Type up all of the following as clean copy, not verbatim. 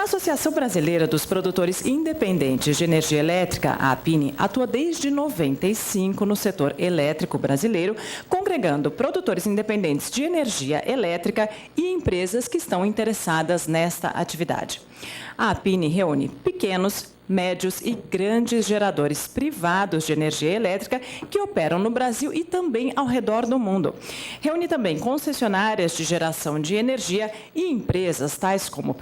Associação Brasileira dos Produtores Independentes de Energia Elétrica, a APINE, atua desde 95 no setor elétrico brasileiro, congregando produtores independentes de energia elétrica e empresas que estão interessadas nesta atividade. A APINE reúne pequenos, médios e grandes geradores privados de energia elétrica que operam no Brasil e também ao redor do mundo. Reúne também concessionárias de geração de energia e empresas tais como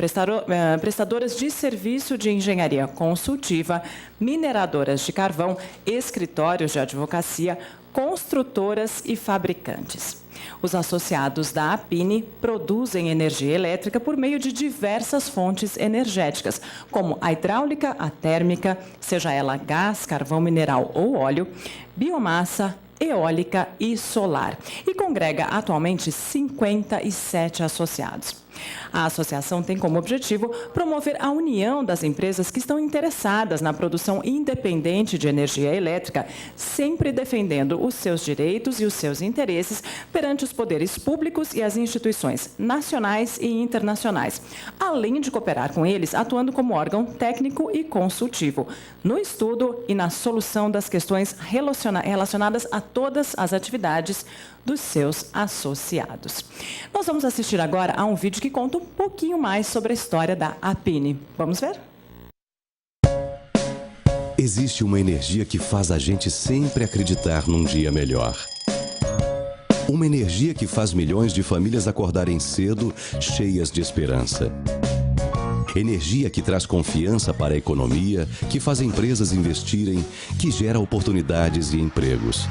prestadoras de serviço de engenharia consultiva, mineradoras de carvão, escritórios de advocacia, construtoras e fabricantes. Os associados da APINE produzem energia elétrica por meio de diversas fontes energéticas, como a hidráulica, a térmica, seja ela gás, carvão mineral ou óleo, biomassa, eólica e solar, e congrega atualmente 57 associados. A associação tem como objetivo promover a união das empresas que estão interessadas na produção independente de energia elétrica, sempre defendendo os seus direitos e os seus interesses perante os poderes públicos e as instituições nacionais e internacionais, além de cooperar com eles atuando como órgão técnico e consultivo, no estudo e na solução das questões relacionadas a todas as atividades dos seus associados. Nós vamos assistir agora a um vídeo que conta um pouquinho mais sobre a história da APINE. Vamos ver? Existe uma energia que faz a gente sempre acreditar num dia melhor. Uma energia que faz milhões de famílias acordarem cedo, cheias de esperança. Energia que traz confiança para a economia, que faz empresas investirem, que gera oportunidades e empregos.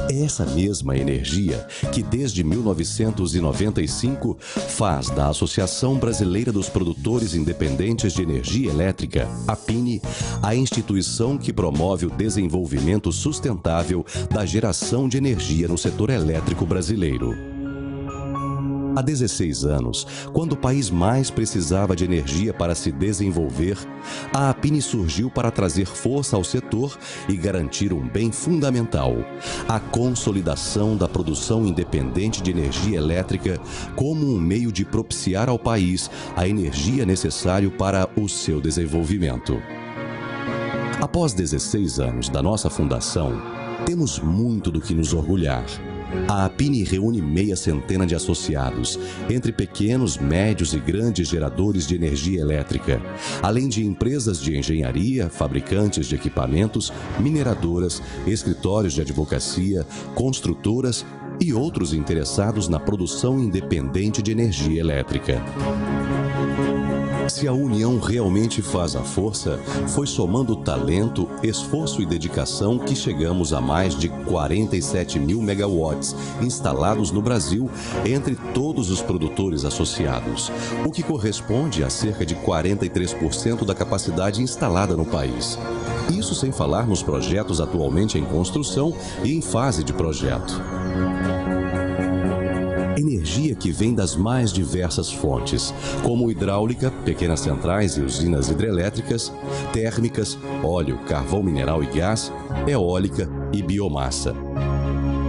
É essa mesma energia que, desde 1995, faz da Associação Brasileira dos Produtores Independentes de Energia Elétrica, APINE, a instituição que promove o desenvolvimento sustentável da geração de energia no setor elétrico brasileiro. Há 16 anos, quando o país mais precisava de energia para se desenvolver, a APINE surgiu para trazer força ao setor e garantir um bem fundamental: a consolidação da produção independente de energia elétrica como um meio de propiciar ao país a energia necessária para o seu desenvolvimento. Após 16 anos da nossa fundação, temos muito do que nos orgulhar. A APINE reúne meia centena de associados, entre pequenos, médios e grandes geradores de energia elétrica, além de empresas de engenharia, fabricantes de equipamentos, mineradoras, escritórios de advocacia, construtoras e outros interessados na produção independente de energia elétrica. Se a união realmente faz a força, foi somando talento, esforço e dedicação que chegamos a mais de 47 mil megawatts instalados no Brasil entre todos os produtores associados, o que corresponde a cerca de 43% da capacidade instalada no país. Isso sem falar nos projetos atualmente em construção e em fase de projeto. Energia que vem das mais diversas fontes, como hidráulica, pequenas centrais e usinas hidrelétricas, térmicas, óleo, carvão mineral e gás, eólica e biomassa.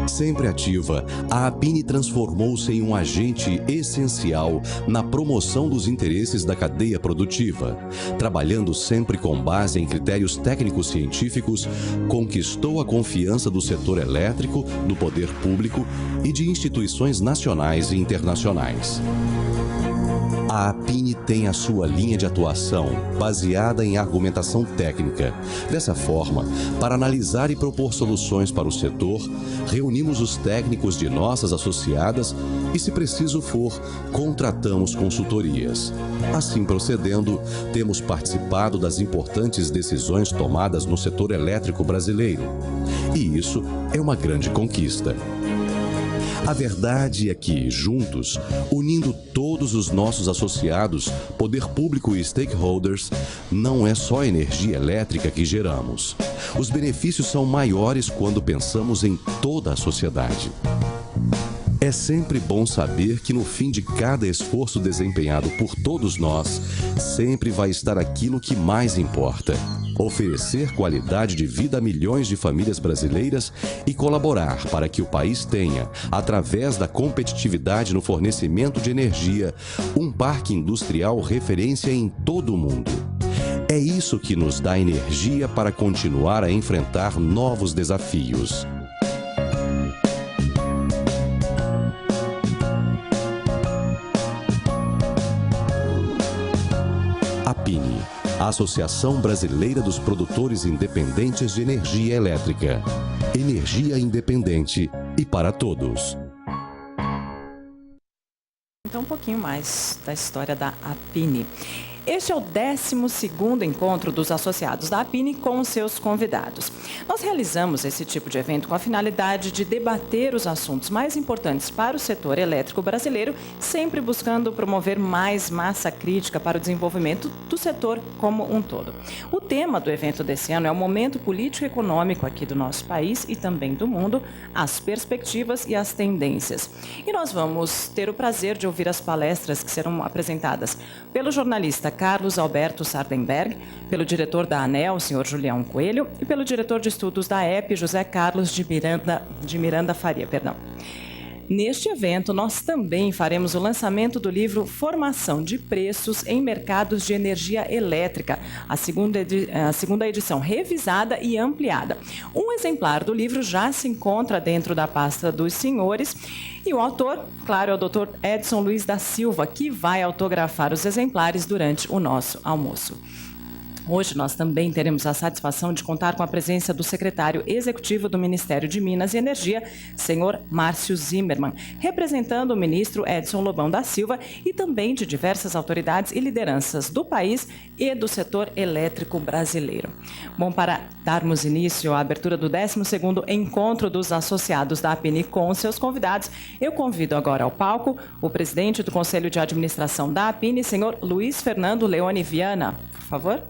Sempre ativa, a APINE transformou-se em um agente essencial na promoção dos interesses da cadeia produtiva. Trabalhando sempre com base em critérios técnicos científicos, conquistou a confiança do setor elétrico, do poder público e de instituições nacionais e internacionais. A APINE tem a sua linha de atuação baseada em argumentação técnica. Dessa forma, para analisar e propor soluções para o setor, reunimos os técnicos de nossas associadas e, se preciso for, contratamos consultorias. Assim procedendo, temos participado das importantes decisões tomadas no setor elétrico brasileiro. E isso é uma grande conquista. A verdade é que, juntos, unindo todos os nossos associados, poder público e stakeholders, não é só energia elétrica que geramos. Os benefícios são maiores quando pensamos em toda a sociedade. É sempre bom saber que no fim de cada esforço desempenhado por todos nós, sempre vai estar aquilo que mais importa: oferecer qualidade de vida a milhões de famílias brasileiras e colaborar para que o país tenha, através da competitividade no fornecimento de energia, um parque industrial referência em todo o mundo. É isso que nos dá energia para continuar a enfrentar novos desafios. APINE, Associação Brasileira dos Produtores Independentes de Energia Elétrica. Energia independente e para todos. Então, um pouquinho mais da história da APINE. Este é o 12º encontro dos associados da APINE com seus convidados. Nós realizamos esse tipo de evento com a finalidade de debater os assuntos mais importantes para o setor elétrico brasileiro, sempre buscando promover mais massa crítica para o desenvolvimento do setor como um todo. O tema do evento desse ano é o momento político-econômico aqui do nosso país e também do mundo, as perspectivas e as tendências. E nós vamos ter o prazer de ouvir as palestras que serão apresentadas pelo jornalista Carlos Alberto Sardenberg, pelo diretor da ANEEL, senhor Julião Coelho, e pelo diretor de estudos da EP, José Carlos de Miranda Faria. Neste evento, nós também faremos o lançamento do livro Formação de Preços em Mercados de Energia Elétrica, a segunda edição revisada e ampliada. Um exemplar do livro já se encontra dentro da pasta dos senhores e o autor, claro, é o Dr. Edson Luiz da Silva, que vai autografar os exemplares durante o nosso almoço. Hoje nós também teremos a satisfação de contar com a presença do secretário executivo do Ministério de Minas e Energia, senhor Márcio Zimmermann, representando o ministro Edson Lobão da Silva e também de diversas autoridades e lideranças do país e do setor elétrico brasileiro. Bom, para darmos início à abertura do 12º encontro dos associados da APINE com seus convidados, eu convido agora ao palco o presidente do Conselho de Administração da APINE, senhor Luiz Fernando Leone Viana. Por favor.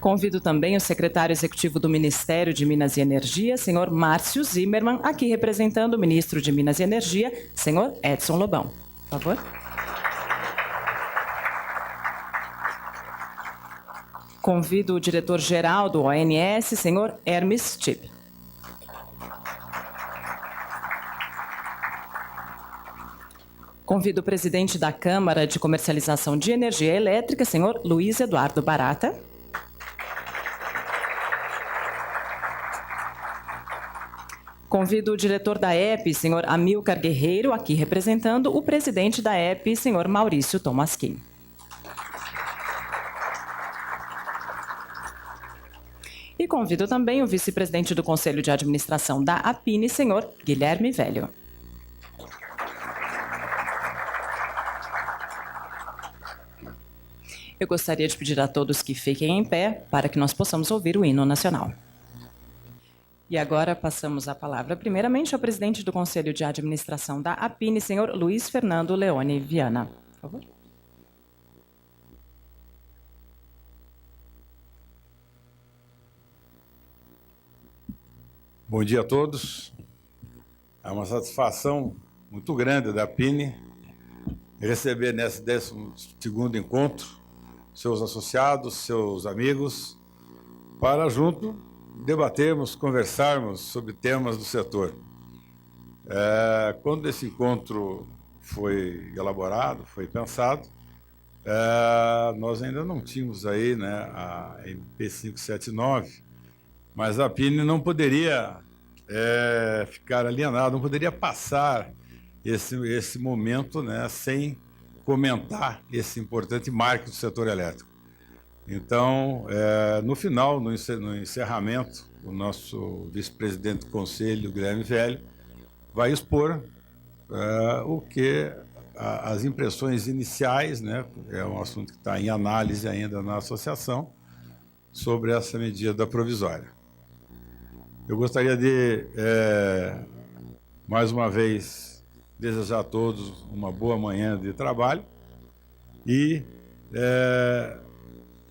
Convido também o secretário executivo do Ministério de Minas e Energia, senhor Márcio Zimmermann, aqui representando o ministro de Minas e Energia, senhor Edson Lobão. Por favor. Convido o diretor-geral do ONS, senhor Hermes Chip. Convido o presidente da Câmara de Comercialização de Energia Elétrica, senhor Luiz Eduardo Barata. Convido o diretor da EP, senhor Amilcar Guerreiro, aqui representando o presidente da EP, senhor Maurício Tomasquim. E convido também o vice-presidente do Conselho de Administração da APINE, senhor Guilherme Velho. Eu gostaria de pedir a todos que fiquem em pé para que nós possamos ouvir o hino nacional. E agora passamos a palavra primeiramente ao presidente do Conselho de Administração da APINE, senhor Luiz Fernando Leone Viana. Por favor. Bom dia a todos. É uma satisfação muito grande da APINE receber nesse 12º encontro seus associados, seus amigos, para junto debatermos, conversarmos sobre temas do setor. Quando esse encontro foi elaborado, foi pensado, nós ainda não tínhamos aí, né, a MP 579, mas a APINE não poderia ficar alienada, não poderia passar esse momento, né, sem comentar esse importante marco do setor elétrico. Então, no final, no encerramento, o nosso vice-presidente do Conselho, Guilherme Velho, vai expor as impressões iniciais, né, é um assunto que está em análise ainda na associação, sobre essa medida provisória. Eu gostaria de, mais uma vez, desejar a todos uma boa manhã de trabalho e,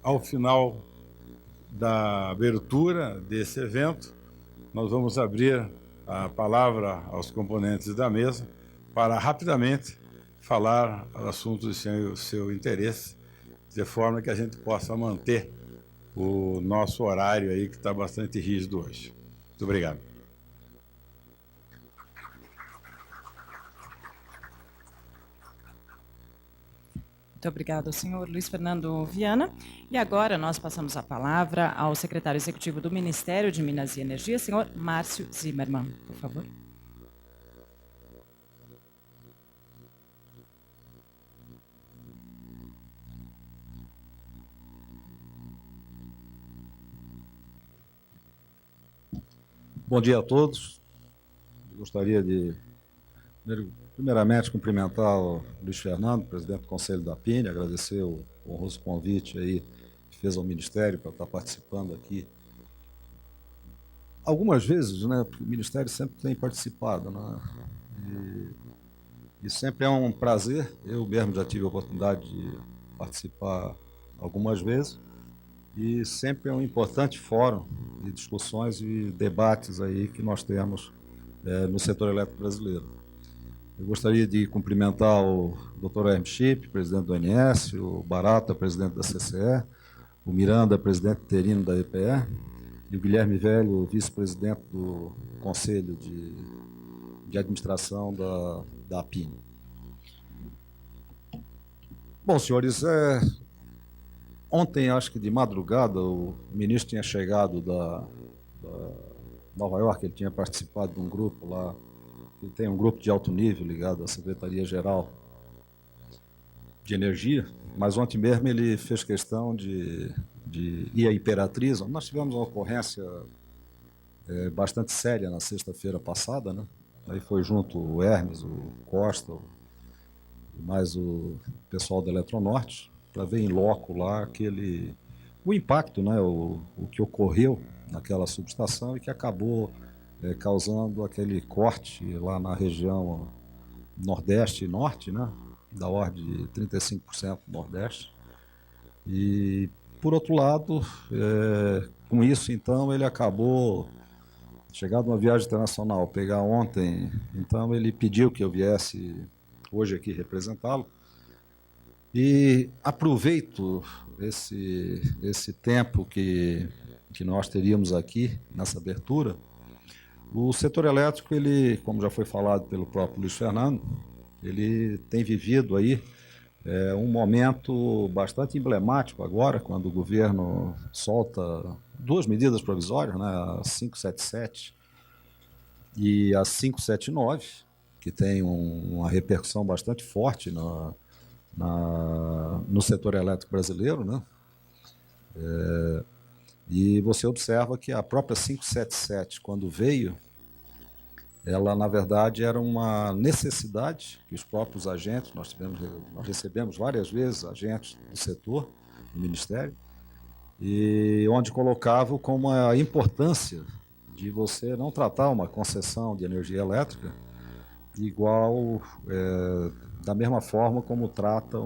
ao final da abertura desse evento, nós vamos abrir a palavra aos componentes da mesa para rapidamente falar assuntos de seu interesse, de forma que a gente possa manter o nosso horário aí, que está bastante rígido hoje. Muito obrigado. Muito obrigado, senhor Luiz Fernando Viana. E agora nós passamos a palavra ao secretário executivo do Ministério de Minas e Energia, senhor Márcio Zimmermann, por favor. Bom dia a todos. Gostaria de, primeiramente, cumprimentar o Luiz Fernando, presidente do Conselho da APINE, agradecer o honroso convite aí que fez ao Ministério para estar participando aqui. Algumas vezes, né, porque o Ministério sempre tem participado, né, e sempre é um prazer. Eu mesmo já tive a oportunidade de participar algumas vezes, e sempre é um importante fórum de discussões e debates aí que nós temos no setor elétrico brasileiro. Eu gostaria de cumprimentar o Dr. Hermes Chip, presidente do ONS, o Barata, presidente da CCE, o Miranda, presidente interino da EPE, e o Guilherme Velho, vice-presidente do Conselho de Administração da APINE. Bom, senhores, ontem, acho que de madrugada, o ministro tinha chegado da Nova York, ele tinha participado de um grupo lá, ele tem um grupo de alto nível ligado à Secretaria-Geral de Energia, mas ontem mesmo ele fez questão de ir à Imperatriz. Nós tivemos uma ocorrência bastante séria na sexta-feira passada, né? Aí foi junto o Hermes, o Costa, mais o pessoal da Eletronorte, para ver em loco lá o impacto, né, o que ocorreu naquela subestação e que acabou causando aquele corte lá na região Nordeste e Norte, né, da ordem de 35% do Nordeste. E, por outro lado, com isso, então, ele acabou, chegado uma viagem internacional, pegar ontem, então ele pediu que eu viesse hoje aqui representá-lo. E aproveito esse tempo que nós teríamos aqui nessa abertura. O setor elétrico, ele, como já foi falado pelo próprio Luiz Fernando, ele tem vivido aí um momento bastante emblemático agora, quando o governo solta duas medidas provisórias, né, a 577 e a 579, que tem uma repercussão bastante forte no setor elétrico brasileiro, né? E você observa que a própria 577, quando veio, ela, na verdade, era uma necessidade que os próprios agentes, nós recebemos várias vezes agentes do setor, do Ministério, e onde colocavam como a importância de você não tratar uma concessão de energia elétrica igual, da mesma forma como trata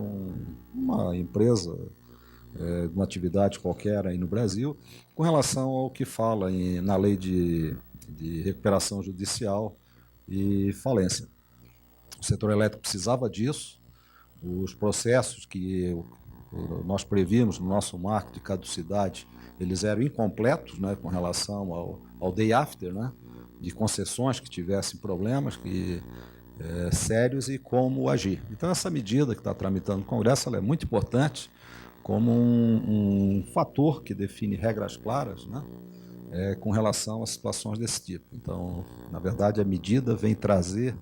uma empresa, uma atividade qualquer aí no Brasil, com relação ao que fala na lei de recuperação judicial e falência. O setor elétrico precisava disso, os processos que nós previmos no nosso marco de caducidade, eles eram incompletos, né, com relação ao day after, né, de concessões que tivessem problemas sérios e como agir. Então, essa medida que está tramitando no Congresso, ela é muito importante como um fator que define regras claras, né, com relação a situações desse tipo. Então, na verdade, a medida vem trazer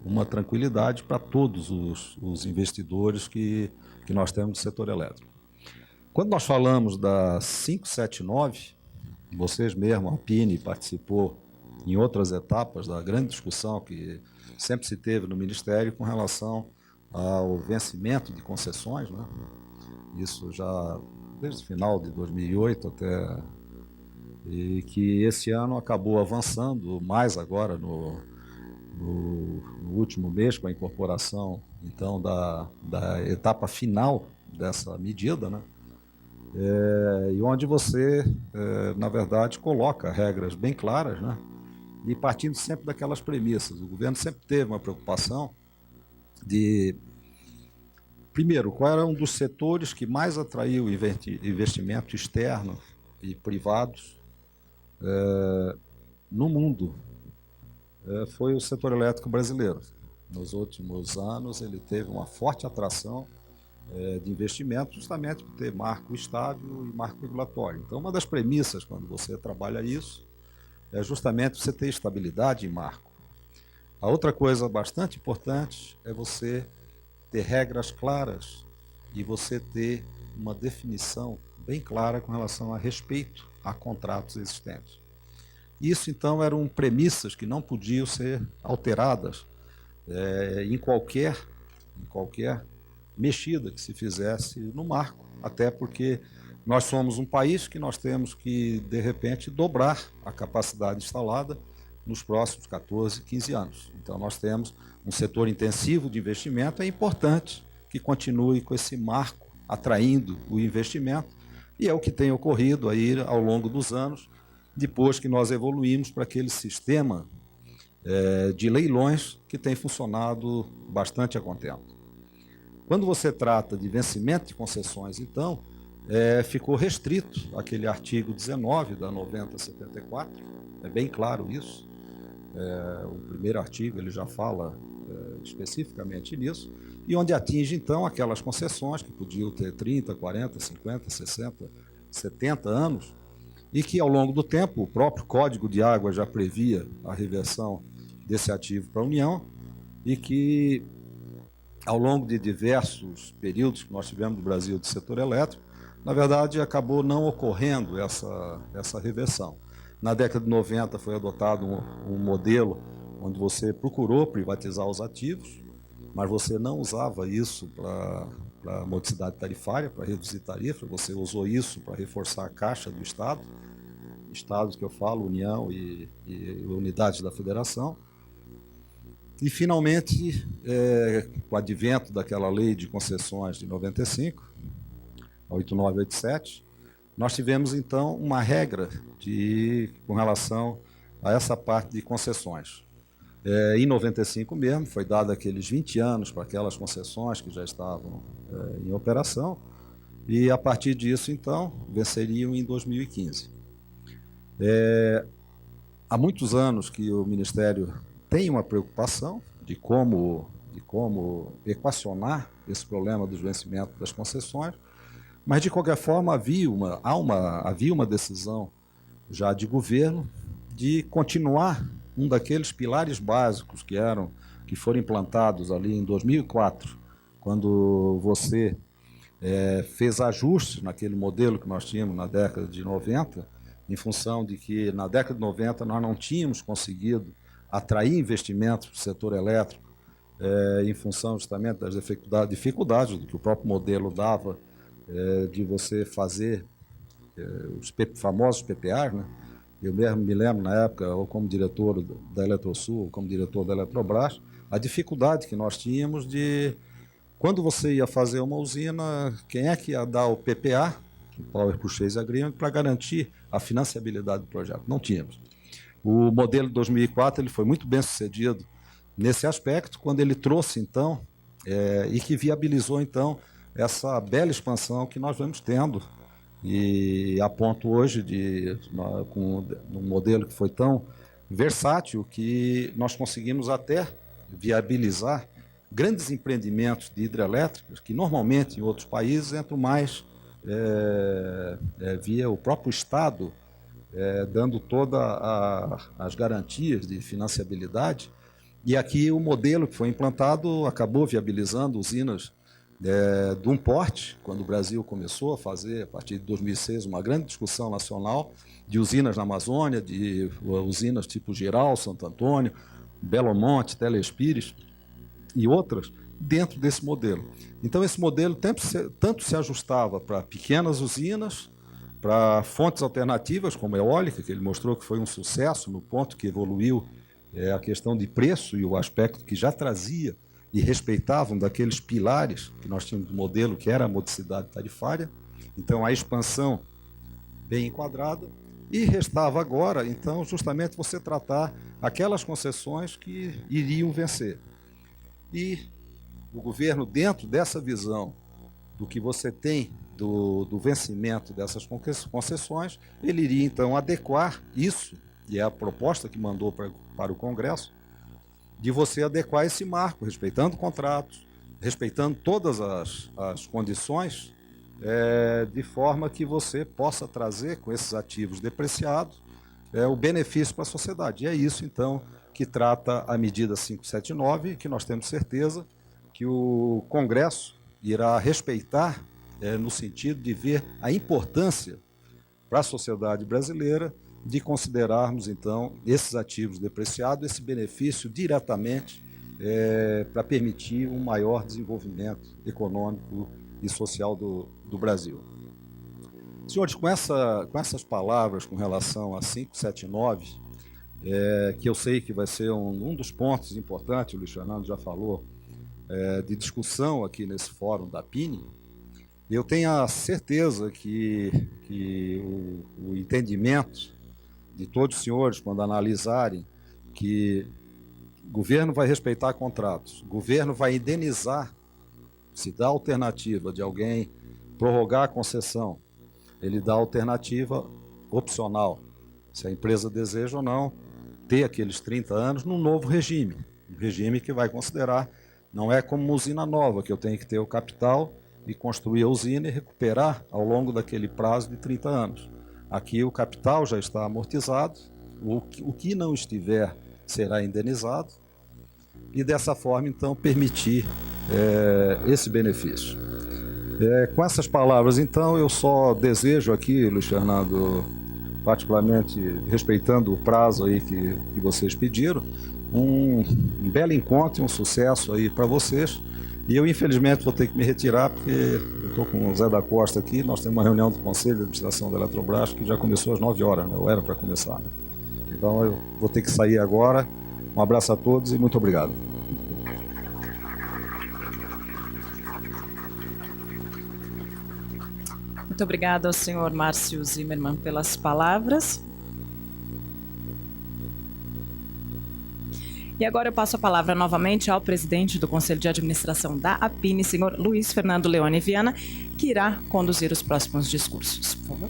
uma tranquilidade para todos os investidores que nós temos no setor elétrico. Quando nós falamos da 579, vocês mesmo, a APINE, participou em outras etapas da grande discussão que sempre se teve no Ministério com relação ao vencimento de concessões, né? Isso já desde o final de 2008 até... e que esse ano acabou avançando mais agora no último mês com a incorporação, então, da etapa final dessa medida, né? E onde você, na verdade, coloca regras bem claras, né? E partindo sempre daquelas premissas. O governo sempre teve uma preocupação de Primeiro, qual era um dos setores que mais atraiu investimento externo e privados no mundo? Foi o setor elétrico brasileiro. Nos últimos anos, ele teve uma forte atração de investimento, justamente por ter marco estável e marco regulatório. Então, uma das premissas, quando você trabalha isso, é justamente você ter estabilidade em marco. A outra coisa bastante importante é você ter regras claras e você ter uma definição bem clara com relação a respeito a contratos existentes. Isso, então, eram premissas que não podiam ser alteradas em qualquer mexida que se fizesse no marco, até porque nós somos um país que nós temos que, de repente, dobrar a capacidade instalada nos próximos 14, 15 anos. Então, nós temos um setor intensivo de investimento, é importante que continue com esse marco atraindo o investimento, e é o que tem ocorrido aí ao longo dos anos, depois que nós evoluímos para aquele sistema de leilões que tem funcionado bastante a contento. Quando você trata de vencimento de concessões, então, ficou restrito aquele artigo 19 da 9074, é bem claro isso. O primeiro artigo ele já fala especificamente nisso, e onde atinge, então, aquelas concessões que podiam ter 30, 40, 50, 60, 70 anos, e que, ao longo do tempo, o próprio Código de Água já previa a reversão desse ativo para a União, e que, ao longo de diversos períodos que nós tivemos no Brasil do setor elétrico, na verdade, acabou não ocorrendo essa reversão. Na década de 90 foi adotado um modelo onde você procurou privatizar os ativos, mas você não usava isso para modicidade tarifária, para reduzir tarifa, você usou isso para reforçar a caixa do Estado, Estados que eu falo, União e unidades da Federação. E, finalmente, com o advento daquela lei de concessões de 95, a 8987, nós tivemos, então, uma regra com relação a essa parte de concessões. Em 95 mesmo, foi dado aqueles 20 anos para aquelas concessões que já estavam em operação, e, a partir disso, então, venceriam em 2015. Há muitos anos que o Ministério tem uma preocupação de como equacionar esse problema dos vencimentos das concessões, mas, de qualquer forma, havia uma decisão já de governo de continuar um daqueles pilares básicos que foram implantados ali em 2004, quando você fez ajustes naquele modelo que nós tínhamos na década de 90, em função de que, na década de 90, nós não tínhamos conseguido atrair investimentos para o setor elétrico, em função justamente das dificuldades do que o próprio modelo dava, de você fazer os famosos PPAs, né? Eu mesmo me lembro, na época, ou como diretor da Eletrosul, ou como diretor da Eletrobras, a dificuldade que nós tínhamos de, quando você ia fazer uma usina, quem é que ia dar o PPA, o Power Purchase Agreement, para garantir a financiabilidade do projeto? Não tínhamos. O modelo de 2004 ele foi muito bem sucedido nesse aspecto, quando ele trouxe, então, e que viabilizou, então, essa bela expansão que nós vamos tendo, e a ponto hoje com um modelo que foi tão versátil que nós conseguimos até viabilizar grandes empreendimentos de hidrelétricas que normalmente em outros países entram mais via o próprio Estado, dando todas as garantias de financiabilidade, e aqui o modelo que foi implantado acabou viabilizando usinas de um porte, quando o Brasil começou a fazer, a partir de 2006, uma grande discussão nacional de usinas na Amazônia, de usinas tipo Giral, Santo Antônio, Belo Monte, Telespires e outras, dentro desse modelo. Então, esse modelo tanto se ajustava para pequenas usinas, para fontes alternativas, como a eólica, que ele mostrou que foi um sucesso no ponto que evoluiu a questão de preço e o aspecto que já trazia e respeitavam daqueles pilares que nós tínhamos do modelo, que era a modicidade tarifária. Então, a expansão bem enquadrada. E restava agora, então, justamente você tratar aquelas concessões que iriam vencer. E o governo, dentro dessa visão do que você tem do vencimento dessas concessões, ele iria, então, adequar isso, e é a proposta que mandou para o Congresso, de você adequar esse marco, respeitando contratos, respeitando todas as condições, de forma que você possa trazer, com esses ativos depreciados, o benefício para a sociedade. E é isso, então, que trata a medida 579, que nós temos certeza que o Congresso irá respeitar, no sentido de ver a importância para a sociedade brasileira de considerarmos, então, esses ativos depreciados, esse benefício diretamente para permitir um maior desenvolvimento econômico e social do Brasil. Senhores, com essas palavras com relação a 579, que eu sei que vai ser um dos pontos importantes, o Luiz Fernando já falou, de discussão aqui nesse fórum da APINE, eu tenho a certeza que o entendimento de todos os senhores, quando analisarem que o governo vai respeitar contratos, o governo vai indenizar, se dá alternativa de alguém prorrogar a concessão, ele dá alternativa opcional, se a empresa deseja ou não ter aqueles 30 anos num novo regime, um regime que vai considerar, não é como uma usina nova, que eu tenho que ter o capital e construir a usina e recuperar ao longo daquele prazo de 30 anos. Aqui o capital já está amortizado, o que não estiver será indenizado, e dessa forma, então, permitir esse benefício. Com essas palavras, então, eu só desejo aqui, Luiz Fernando, particularmente respeitando o prazo aí que vocês pediram, um belo encontro e um sucesso aí para vocês. E eu, infelizmente, vou ter que me retirar, porque eu estou com o Zé da Costa aqui, nós temos uma reunião do Conselho de Administração da Eletrobras, que já começou às 9 horas, né? Ou era para começar, né? Então, eu vou ter que sair agora. Um abraço a todos e muito obrigado. Muito obrigada ao senhor Márcio Zimmermann pelas palavras. E agora eu passo a palavra novamente ao presidente do Conselho de Administração da APINE, senhor Luiz Fernando Leone Viana, que irá conduzir os próximos discursos. Por favor.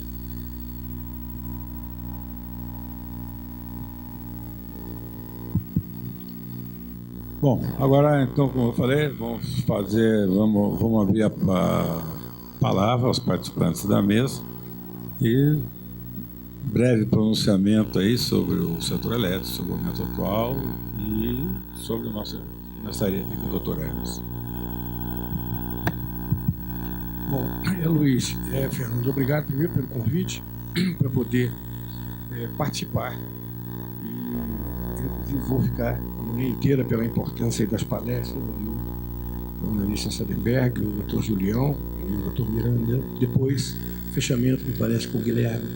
Bom, agora, então, como eu falei, vamos abrir a palavra aos participantes da mesa e breve pronunciamento aí sobre o setor elétrico, sobre o momento atual e sobre o nosso estaria aqui com o doutor Hermes. Bom, Luiz, Fernando, obrigado primeiro pelo convite para poder participar. E vou ficar a manhã inteira pela importância das palestras do analista Sadenberg, o doutor Julião e o doutor Miranda. Depois, fechamento, me parece, com o Guilherme,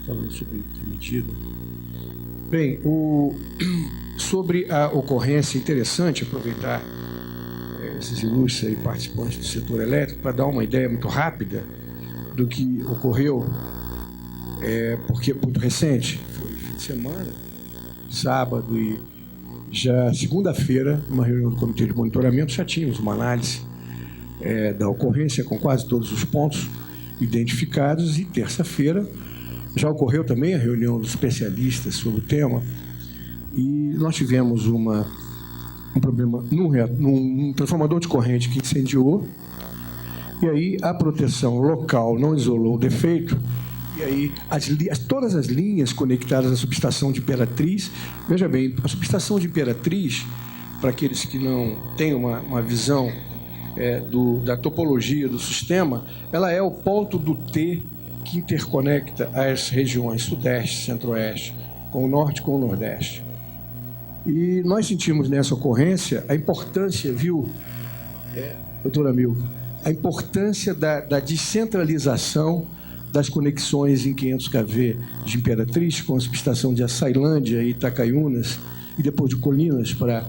falando sobre a medida. Bem, sobre a ocorrência, interessante aproveitar esses ilustres aí, participantes do setor elétrico para dar uma ideia muito rápida do que ocorreu, porque é muito recente, foi fim de semana, sábado e já segunda-feira, numa reunião do Comitê de Monitoramento, já tínhamos uma análise da ocorrência com quase todos os pontos identificados e terça-feira já ocorreu também a reunião dos especialistas sobre o tema e nós tivemos um problema num transformador de corrente que incendiou e aí a proteção local não isolou o defeito. E aí, todas as linhas conectadas à subestação de Imperatriz, veja bem, a subestação de Imperatriz, para aqueles que não têm uma visão da topologia do sistema, ela é o ponto do T que interconecta as regiões Sudeste, Centro-Oeste, com o Norte e com o Nordeste. E nós sentimos nessa ocorrência a importância, viu, doutor Amilcar, a importância da descentralização das conexões em 500 kV de Imperatriz com a subestação de Açailândia e Itacaiunas e depois de Colinas para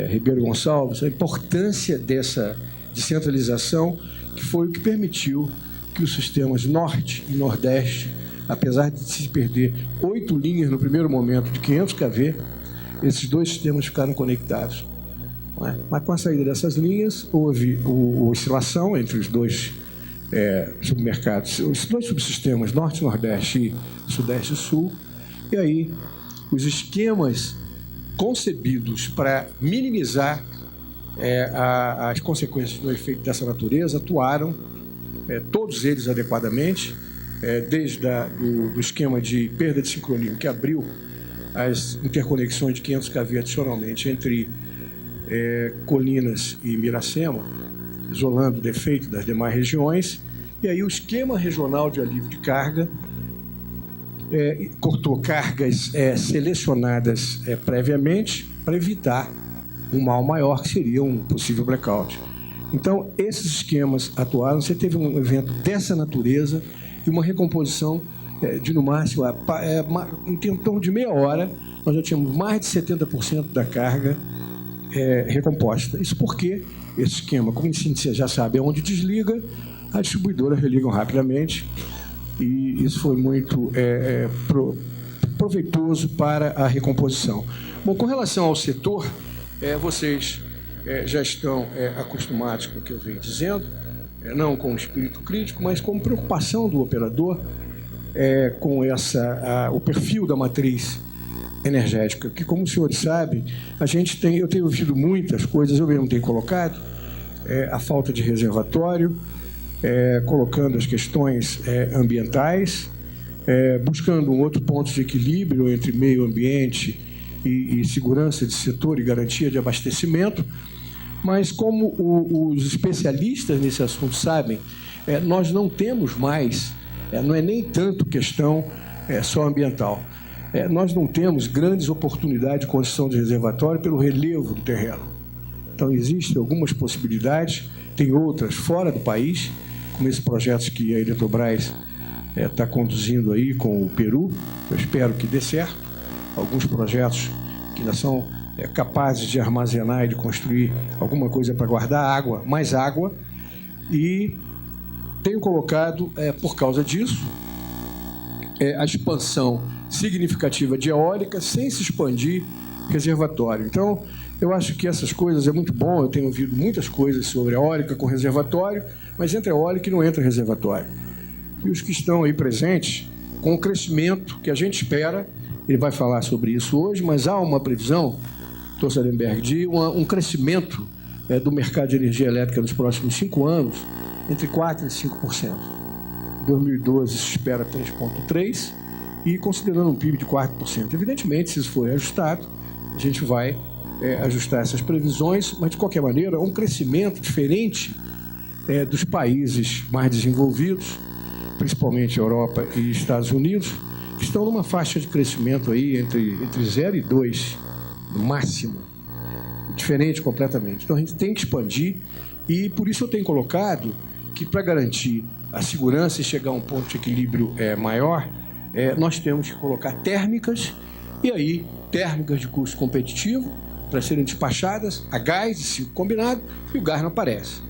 Ribeiro Gonçalves, a importância dessa descentralização que foi o que permitiu que os sistemas Norte e Nordeste, apesar de se perder 8 linhas no primeiro momento de 500 kV, esses dois sistemas ficaram conectados. não é? Mas com a saída dessas linhas, houve oscilação entre os dois submercados, os dois subsistemas, Norte e Nordeste e Sudeste e Sul, e aí os esquemas concebidos para minimizar as consequências do efeito dessa natureza atuaram, todos eles adequadamente, desde do esquema de perda de sincronismo que abriu as interconexões de 500 kV adicionalmente entre Colinas e Miracema, isolando o defeito das demais regiões, e aí o esquema regional de alívio de carga cortou cargas selecionadas previamente para evitar um mal maior, que seria um possível blackout. Então, esses esquemas atuaram, você teve um evento dessa natureza e uma recomposição de, no máximo, em torno de meia hora, nós já tínhamos mais de 70% da carga recomposta. Isso porque esse esquema, como você já sabe, é onde desliga, as distribuidoras religam rapidamente, e isso foi muito proveitoso para a recomposição. Bom, com relação ao setor, vocês já estão acostumados com o que eu venho dizendo, não com espírito crítico, mas com preocupação do operador com o perfil da matriz energética, que, como os senhores sabem, eu tenho ouvido muitas coisas, eu mesmo tenho colocado, a falta de reservatório, colocando as questões ambientais, buscando um outro ponto de equilíbrio entre meio ambiente e segurança de setor e garantia de abastecimento, mas como os especialistas nesse assunto sabem, nós não temos mais, não é nem tanto questão só ambiental, nós não temos grandes oportunidades de construção de reservatório pelo relevo do terreno. Então, existem algumas possibilidades, tem outras fora do país, como esses projetos que a Eletrobras está conduzindo aí com o Peru, eu espero que dê certo, alguns projetos que ainda são capazes de armazenar e de construir alguma coisa para guardar água, mais água, e tenho colocado, por causa disso, a expansão significativa de eólica sem se expandir reservatório. Então, eu acho que essas coisas é muito bom, eu tenho ouvido muitas coisas sobre eólica com reservatório, mas entra eólica e não entra reservatório. E os que estão aí presentes, com o crescimento que a gente espera, ele vai falar sobre isso hoje, mas há uma previsão, Dr. Salemberg, de um crescimento do mercado de energia elétrica nos próximos 5 anos, entre 4% e 5%. Em 2012 se espera 3,3%, e considerando um PIB de 4%. Evidentemente, se isso for ajustado, a gente vai ajustar essas previsões, mas, de qualquer maneira, um crescimento diferente dos países mais desenvolvidos, principalmente Europa e Estados Unidos, que estão numa faixa de crescimento aí entre 0 e 2, no máximo, diferente completamente. Então, a gente tem que expandir, e por isso eu tenho colocado que, para garantir a segurança e chegar a um ponto de equilíbrio maior, nós temos que colocar térmicas, e aí térmicas de custo competitivo, para serem despachadas a gás, esse combinado, e o gás não aparece.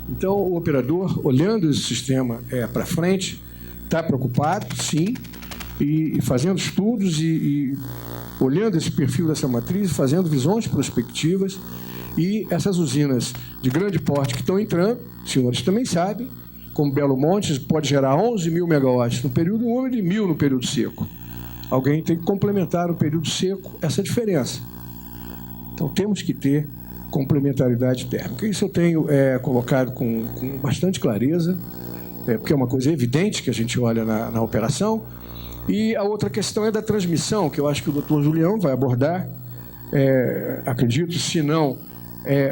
Então, o operador, olhando esse sistema para frente, está preocupado, sim, e fazendo estudos e olhando esse perfil dessa matriz, fazendo visões prospectivas, e essas usinas de grande porte que estão entrando, os senhores também sabem, como Belo Monte, pode gerar 11 mil megawatts no período úmido e 1.000 no período seco. Alguém tem que complementar no período seco essa diferença. Então, temos que ter complementaridade térmica. Isso eu tenho colocado com bastante clareza, porque é uma coisa evidente que a gente olha na operação. E a outra questão é da transmissão, que eu acho que o Dr. Julião vai abordar, acredito, se não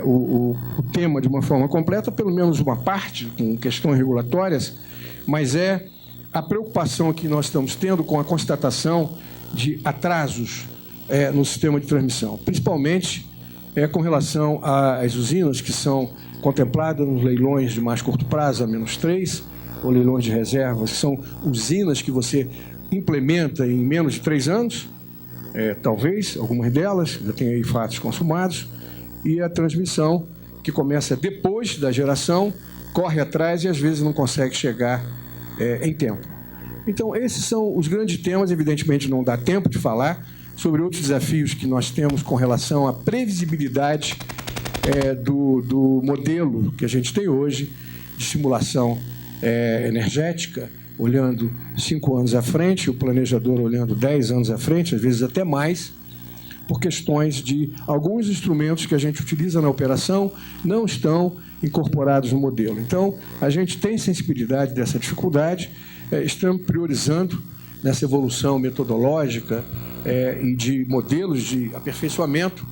o tema de uma forma completa, pelo menos uma parte, com questões regulatórias, mas a preocupação que nós estamos tendo com a constatação de atrasos no sistema de transmissão, principalmente com relação às usinas que são contempladas nos leilões de mais curto prazo, a -3, ou leilões de reservas, que são usinas que você implementa em menos de 3 anos, talvez, algumas delas, já tem aí fatos consumados, e a transmissão, que começa depois da geração, corre atrás e às vezes não consegue chegar em tempo. Então, esses são os grandes temas, evidentemente não dá tempo de falar sobre outros desafios que nós temos com relação à previsibilidade do modelo que a gente tem hoje de simulação energética, olhando 5 anos à frente, o planejador olhando 10 anos à frente, às vezes até mais, por questões de alguns instrumentos que a gente utiliza na operação não estão incorporados no modelo. Então, a gente tem sensibilidade dessa dificuldade, estamos priorizando nessa evolução metodológica e de modelos de aperfeiçoamento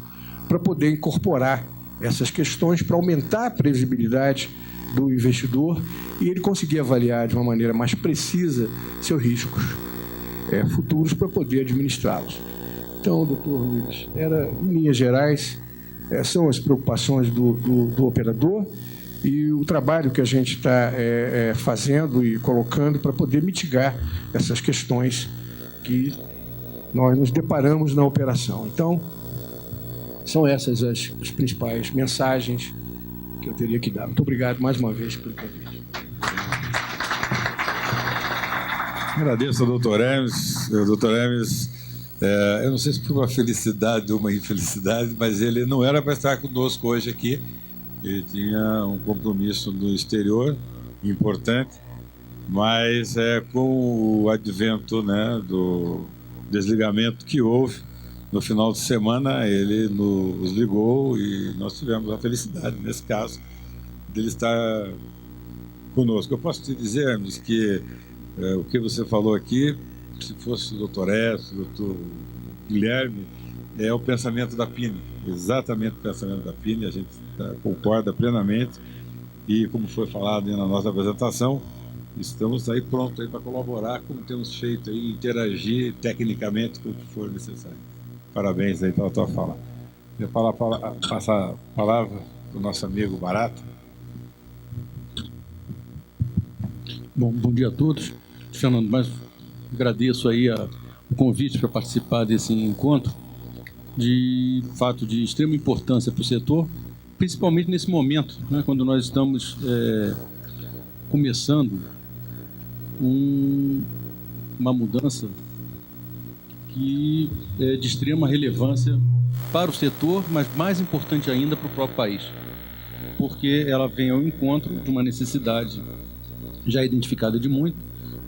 para poder incorporar essas questões, para aumentar a previsibilidade do investidor e ele conseguir avaliar de uma maneira mais precisa seus riscos futuros para poder administrá-los. Então, doutor Luiz, em linhas gerais, são as preocupações do operador e o trabalho que a gente está fazendo e colocando para poder mitigar essas questões que nós nos deparamos na operação. Então, são essas as principais mensagens que eu teria que dar. Muito obrigado mais uma vez pelo convite. Agradeço ao doutor Hermes. Doutor Hermes, eu não sei se por uma felicidade ou uma infelicidade, mas ele não era para estar conosco hoje aqui. Ele tinha um compromisso no exterior importante, mas com o advento, né, do desligamento que houve no final de semana, ele nos ligou e nós tivemos a felicidade, nesse caso, dele estar conosco. Eu posso te dizer, Hermes, que o que você falou aqui, se fosse o doutor Edson, o doutor Guilherme, é o pensamento da PINE, exatamente o pensamento da PINE, a gente concorda plenamente e, como foi falado na nossa apresentação, estamos aí prontos para colaborar, como temos feito aí, interagir tecnicamente com o que for necessário. Parabéns aí pela tua fala. Eu passar a palavra para o nosso amigo Barata. Bom dia a todos. Fernando, mas agradeço aí o convite para participar desse encontro, de fato de extrema importância para o setor, principalmente nesse momento, né, quando nós estamos começando uma mudança que é de extrema relevância para o setor, mas mais importante ainda para o próprio país, porque ela vem ao encontro de uma necessidade já identificada de muito,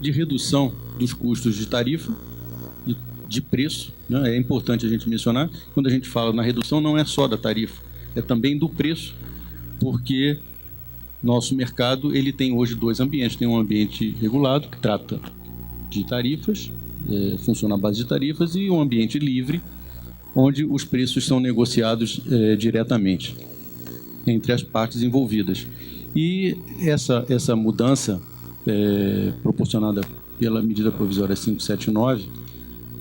de redução dos custos de tarifa e de preço, né? É importante a gente mencionar, quando a gente fala na redução, não é só da tarifa, é também do preço, porque nosso mercado ele tem hoje 2 ambientes, tem um ambiente regulado, que trata de tarifas, funciona à base de tarifas, e um ambiente livre, onde os preços são negociados diretamente entre as partes envolvidas. E essa mudança proporcionada pela medida provisória 579,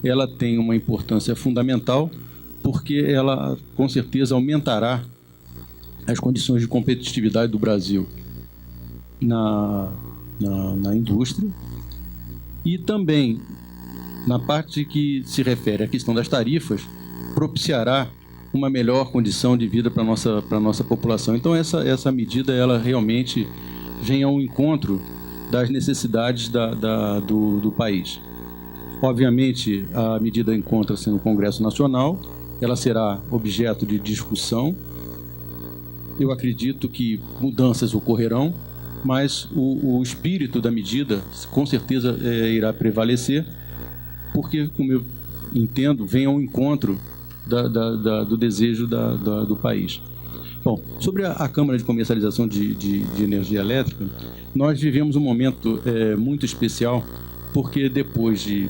ela tem uma importância fundamental, porque ela, com certeza, aumentará as condições de competitividade do Brasil na indústria e também, na parte que se refere à questão das tarifas, propiciará uma melhor condição de vida para a nossa população. Então, essa medida, ela realmente vem ao encontro das necessidades do país. Obviamente, a medida encontra-se no Congresso Nacional, ela será objeto de discussão. Eu acredito que mudanças ocorrerão, mas o espírito da medida, com certeza, irá prevalecer, porque, como eu entendo, vem ao encontro do desejo do país. Bom, sobre a Câmara de Comercialização de Energia Elétrica, nós vivemos um momento muito especial, porque depois de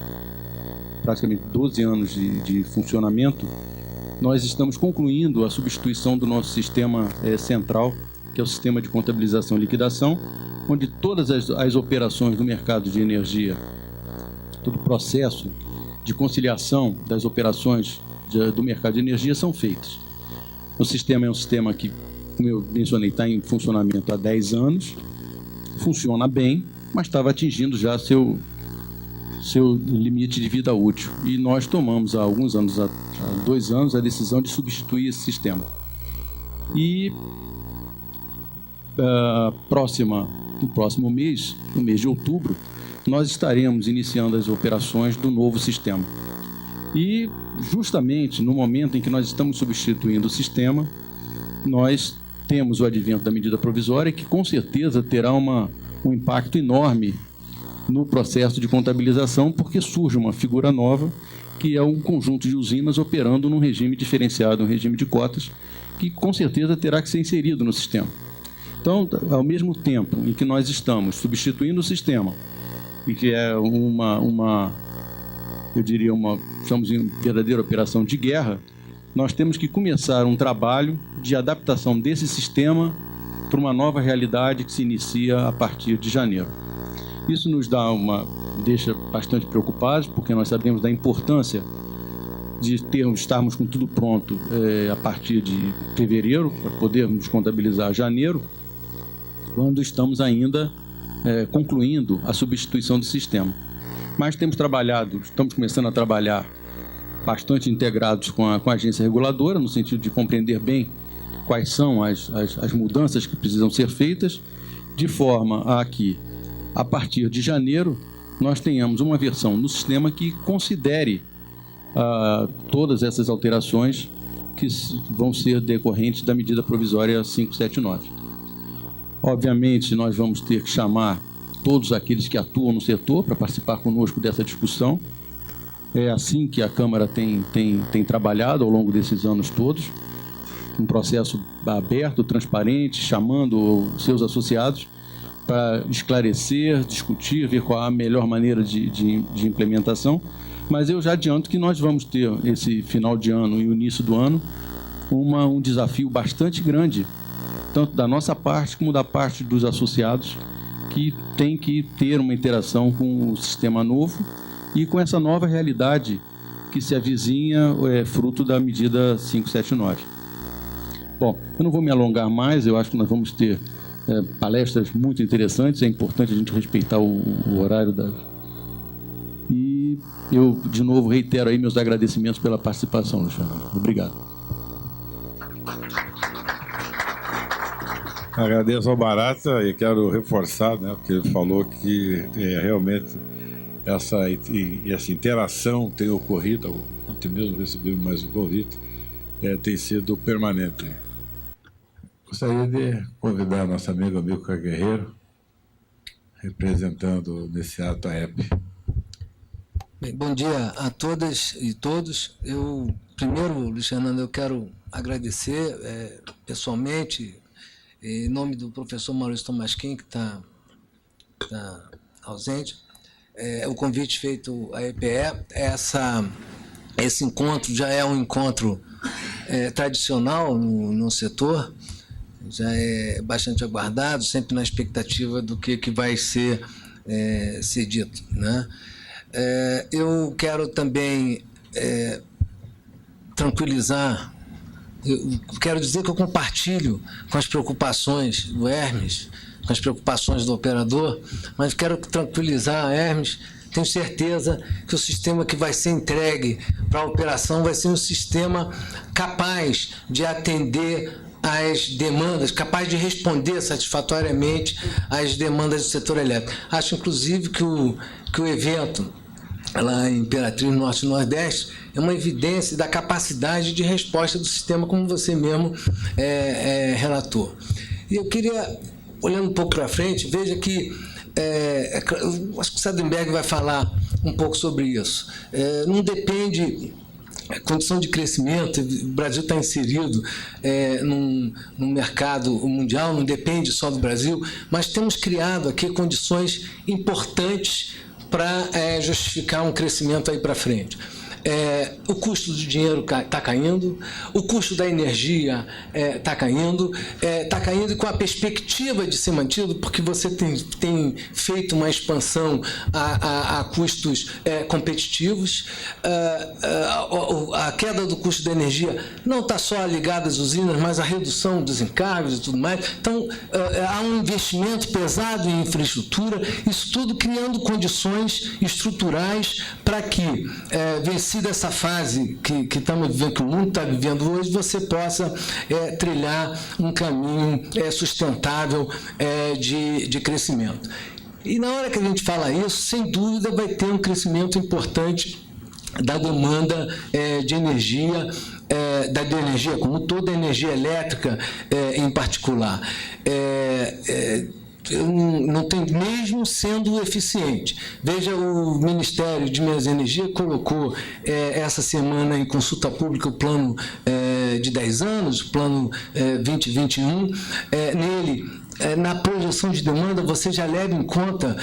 praticamente 12 anos de funcionamento, nós estamos concluindo a substituição do nosso sistema central, que é o sistema de contabilização e liquidação, onde todas as operações do mercado de energia, todo o processo de conciliação das operações do mercado de energia são feitos. O sistema é um sistema que, como eu mencionei, está em funcionamento há 10 anos, funciona bem, mas estava atingindo já seu limite de vida útil. E nós tomamos, há alguns anos, há 2 anos, a decisão de substituir esse sistema. E no próximo mês, no mês de outubro, nós estaremos iniciando as operações do novo sistema. E, justamente no momento em que nós estamos substituindo o sistema, nós temos o advento da medida provisória, que com certeza terá um impacto enorme no processo de contabilização, porque surge uma figura nova, que é um conjunto de usinas operando num regime diferenciado, um regime de cotas, que com certeza terá que ser inserido no sistema. Então, ao mesmo tempo em que nós estamos substituindo o sistema, e que é estamos em verdadeira operação de guerra, nós temos que começar um trabalho de adaptação desse sistema para uma nova realidade que se inicia a partir de janeiro. Isso nos deixa bastante preocupados, porque nós sabemos da importância de estarmos com tudo pronto a partir de fevereiro, para podermos contabilizar janeiro, quando estamos ainda concluindo a substituição do sistema. Mas estamos começando a trabalhar bastante integrados com a agência reguladora, no sentido de compreender bem quais são as mudanças que precisam ser feitas, de forma a que, a partir de janeiro, nós tenhamos uma versão no sistema que considere todas essas alterações que vão ser decorrentes da medida provisória 579. Obviamente, nós vamos ter que chamar todos aqueles que atuam no setor para participar conosco dessa discussão. É assim que a Câmara tem trabalhado ao longo desses anos todos, um processo aberto, transparente, chamando os seus associados para esclarecer, discutir, ver qual a melhor maneira de implementação. Mas eu já adianto que nós vamos ter, esse final de ano e o início do ano, um desafio bastante grande, tanto da nossa parte como da parte dos associados, que tem que ter uma interação com o sistema novo e com essa nova realidade que se avizinha, fruto da medida 579. Bom, eu não vou me alongar mais, eu acho que nós vamos ter palestras muito interessantes, é importante a gente respeitar o horário E eu, de novo, reitero aí meus agradecimentos pela participação, Luiz Fernando. Obrigado. Agradeço ao Barata e quero reforçar, porque ele falou que realmente essa interação tem ocorrido, ontem mesmo recebemos mais um convite, tem sido permanente. Gostaria de convidar nosso amigo Guerreiro, representando nesse ato a EP. Bem, bom dia a todas e todos. Primeiro, Luiz Fernando, eu quero agradecer pessoalmente, em nome do professor Maurício Tomasquim, que está ausente, o convite feito à EPE. Esse encontro já é um encontro tradicional no setor, já é bastante aguardado, sempre na expectativa do que vai ser dito, né? Eu quero também tranquilizar. Eu quero dizer que eu compartilho com as preocupações do Hermes, com as preocupações do operador, mas quero tranquilizar a Hermes. Tenho certeza que o sistema que vai ser entregue para a operação vai ser um sistema capaz de atender às demandas, capaz de responder satisfatoriamente às demandas do setor elétrico. Acho, inclusive, que o evento lá em Imperatriz Norte e Nordeste é uma evidência da capacidade de resposta do sistema, como você mesmo relatou. E eu queria, olhando um pouco para frente, veja que acho que o Sadenberg vai falar um pouco sobre isso. Não depende, condição de crescimento, o Brasil está inserido num mercado mundial, não depende só do Brasil, mas temos criado aqui condições importantes para justificar um crescimento aí para frente. O custo do dinheiro está caindo, o custo da energia está caindo e com a perspectiva de ser mantido, porque você tem feito uma expansão a custos competitivos. A queda do custo da energia não está só ligada às usinas, mas à redução dos encargos e tudo mais. Então, há um investimento pesado em infraestrutura, isso tudo criando condições estruturais para que, vencida essa fase que estamos vivendo, que o mundo está vivendo hoje, você possa trilhar um caminho sustentável de crescimento. E na hora que a gente fala isso, sem dúvida vai ter um crescimento importante da demanda de energia, da energia como toda a energia elétrica em particular. Não tem, mesmo sendo eficiente. Veja, o Ministério de Minas e Energia colocou essa semana em consulta pública o plano de 10 anos, o plano 2021. Nele, na projeção de demanda, você já leva em conta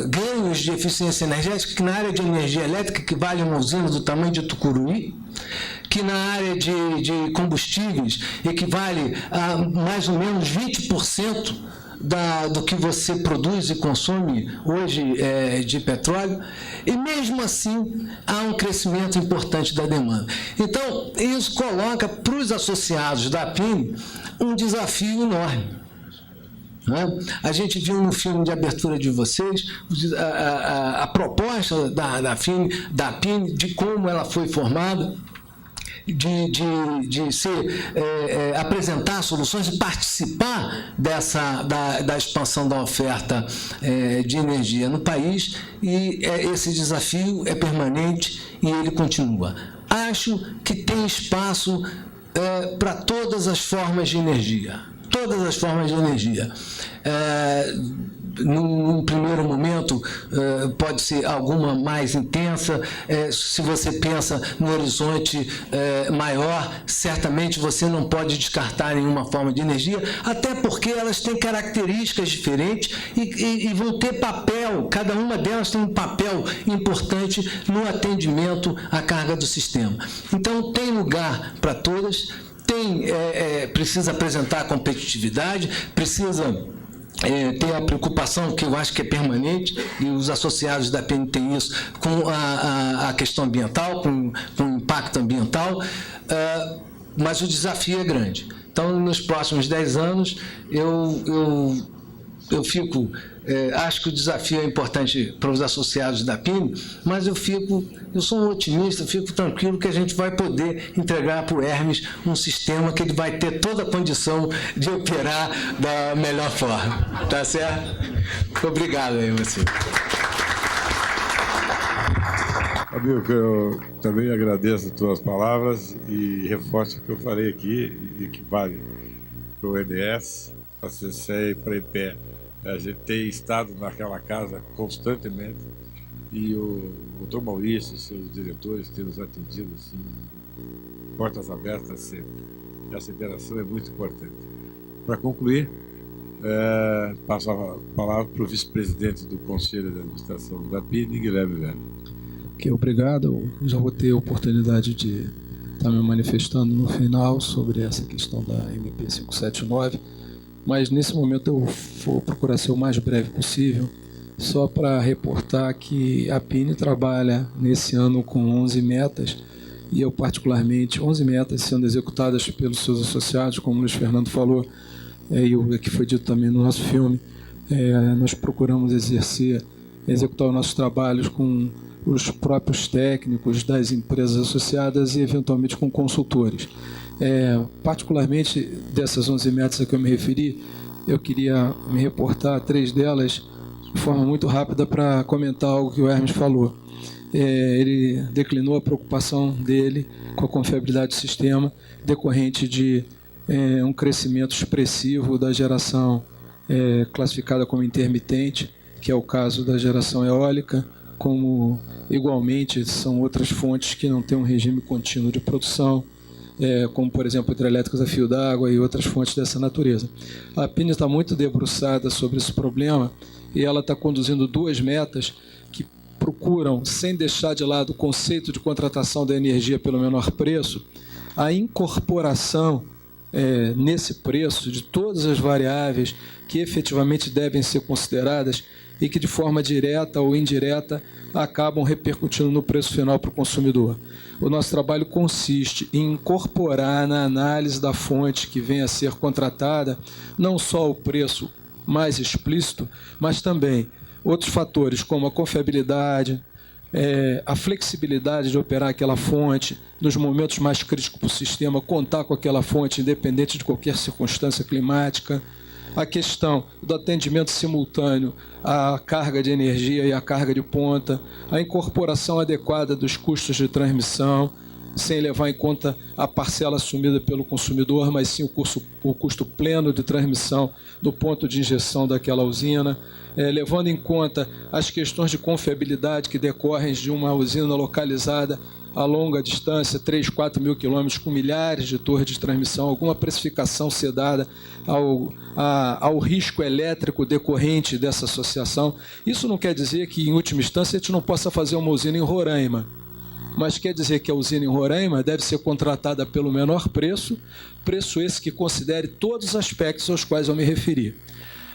ganhos de eficiência energética que na área de energia elétrica equivale a uma usina do tamanho de Tucuruí, que na área de combustíveis equivale a mais ou menos 20% do que você produz e consome hoje de petróleo, e mesmo assim há um crescimento importante da demanda. Então, isso coloca para os associados da APINE um desafio enorme. A gente viu no filme de abertura de vocês a proposta da APINE, de como ela foi formada, de apresentar soluções e participar da expansão da oferta de energia no país, e esse desafio é permanente e ele continua. Acho que tem espaço para todas as formas de energia. Todas as formas de energia. Num primeiro momento, pode ser alguma mais intensa. Se você pensa no horizonte maior, certamente você não pode descartar nenhuma forma de energia, até porque elas têm características diferentes e vão ter papel, cada uma delas tem um papel importante no atendimento à carga do sistema. Então, tem lugar para todas, precisa apresentar competitividade, precisa ter a preocupação, que eu acho que é permanente, e os associados da APINE têm isso, com a questão ambiental, com o impacto ambiental, mas o desafio é grande. Então, nos próximos 10 anos, eu fico... acho que o desafio é importante para os associados da APINE, mas eu sou um otimista, fico tranquilo que a gente vai poder entregar para o Hermes um sistema que ele vai ter toda a condição de operar da melhor forma. Tá certo? Obrigado aí, você. Amigo, eu também agradeço as tuas palavras e reforço o que eu falei aqui, e que vale para o EDS, para a CCE e para a IPE. A gente tem estado naquela casa constantemente, e o doutor Maurício e seus diretores têm nos atendido assim, portas abertas sempre. Essa interação é muito importante. Para concluir, passo a palavra para o vice-presidente do Conselho de Administração da APINE, Guilherme Velho. Ok, obrigado. Eu já vou ter a oportunidade de estar me manifestando no final sobre essa questão da MP 579. Mas, nesse momento, eu vou procurar ser o mais breve possível, só para reportar que a APINE trabalha nesse ano com 11 metas, e eu, particularmente, 11 metas sendo executadas pelos seus associados, como o Luiz Fernando falou, e o que foi dito também no nosso filme. Nós procuramos executar os nossos trabalhos com os próprios técnicos das empresas associadas e, eventualmente, com consultores. Particularmente dessas 11 metas a que eu me referi, eu queria me reportar a 3 delas de forma muito rápida para comentar algo que o Hermes falou. Ele declinou a preocupação dele com a confiabilidade do sistema decorrente de um crescimento expressivo da geração classificada como intermitente, que é o caso da geração eólica, como igualmente são outras fontes que não têm um regime contínuo de produção, como, por exemplo, hidrelétricas a fio d'água e outras fontes dessa natureza. A APINE está muito debruçada sobre esse problema e ela está conduzindo 2 metas que procuram, sem deixar de lado o conceito de contratação da energia pelo menor preço, a incorporação nesse preço de todas as variáveis que efetivamente devem ser consideradas e que, de forma direta ou indireta, acabam repercutindo no preço final para o consumidor. O nosso trabalho consiste em incorporar na análise da fonte que venha a ser contratada não só o preço mais explícito, mas também outros fatores como a confiabilidade, a flexibilidade de operar aquela fonte, nos momentos mais críticos para o sistema, contar com aquela fonte independente de qualquer circunstância climática, a questão do atendimento simultâneo à carga de energia e à carga de ponta, a incorporação adequada dos custos de transmissão, sem levar em conta a parcela assumida pelo consumidor, mas sim o custo pleno de transmissão do ponto de injeção daquela usina, levando em conta as questões de confiabilidade que decorrem de uma usina localizada a longa distância, 3, 4 mil quilômetros, com milhares de torres de transmissão, alguma precificação ser dada ao risco elétrico decorrente dessa associação. Isso não quer dizer que, em última instância, a gente não possa fazer uma usina em Roraima, mas quer dizer que a usina em Roraima deve ser contratada pelo menor preço, preço esse que considere todos os aspectos aos quais eu me referi.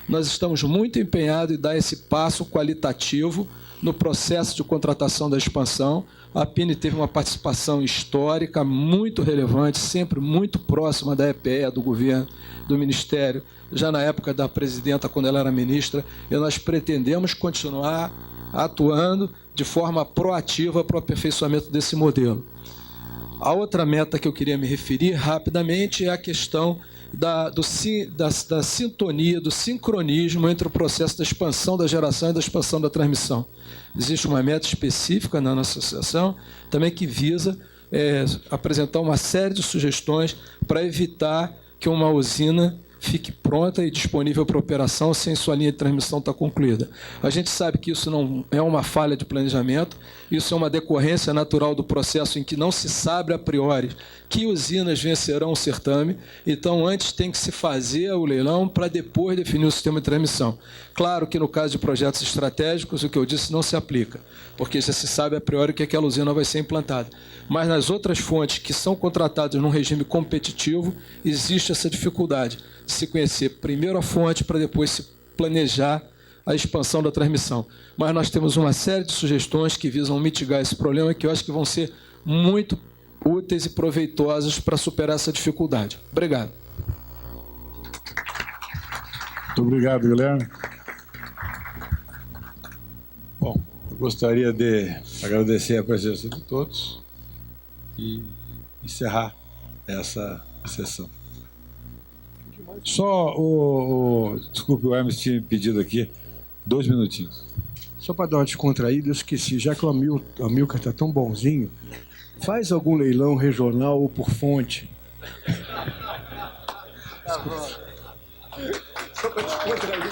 Nós estamos muito empenhados em dar esse passo qualitativo no processo de contratação da expansão. A APINE teve uma participação histórica muito relevante, sempre muito próxima da EPE, do governo, do Ministério, já na época da presidenta, quando ela era ministra, e nós pretendemos continuar atuando de forma proativa para o aperfeiçoamento desse modelo. A outra meta que eu queria me referir rapidamente é a questão da sintonia, do sincronismo entre o processo da expansão da geração e da expansão da transmissão. Existe uma meta específica na nossa associação, também que visa apresentar uma série de sugestões para evitar que uma usina fique pronta e disponível para operação sem sua linha de transmissão estar concluída. A gente sabe que isso não é uma falha de planejamento, isso é uma decorrência natural do processo em que não se sabe a priori que usinas vencerão o certame, então antes tem que se fazer o leilão para depois definir o sistema de transmissão. Claro que no caso de projetos estratégicos, o que eu disse não se aplica, porque já se sabe a priori que aquela usina vai ser implantada. Mas nas outras fontes que são contratadas num regime competitivo, existe essa dificuldade de se conhecer primeiro a fonte para depois se planejar a expansão da transmissão. Mas nós temos uma série de sugestões que visam mitigar esse problema, que eu acho que vão ser muito úteis e proveitosas para superar essa dificuldade. Obrigado. Muito obrigado, Guilherme. Bom, eu gostaria de agradecer a presença de todos e encerrar essa sessão. Só desculpe, o Hermes tinha pedido aqui 2 minutinhos. Só para dar uma descontraída, eu esqueci, já que o Amilcar está tão bonzinho, faz algum leilão regional ou por fonte. Só para descontrair.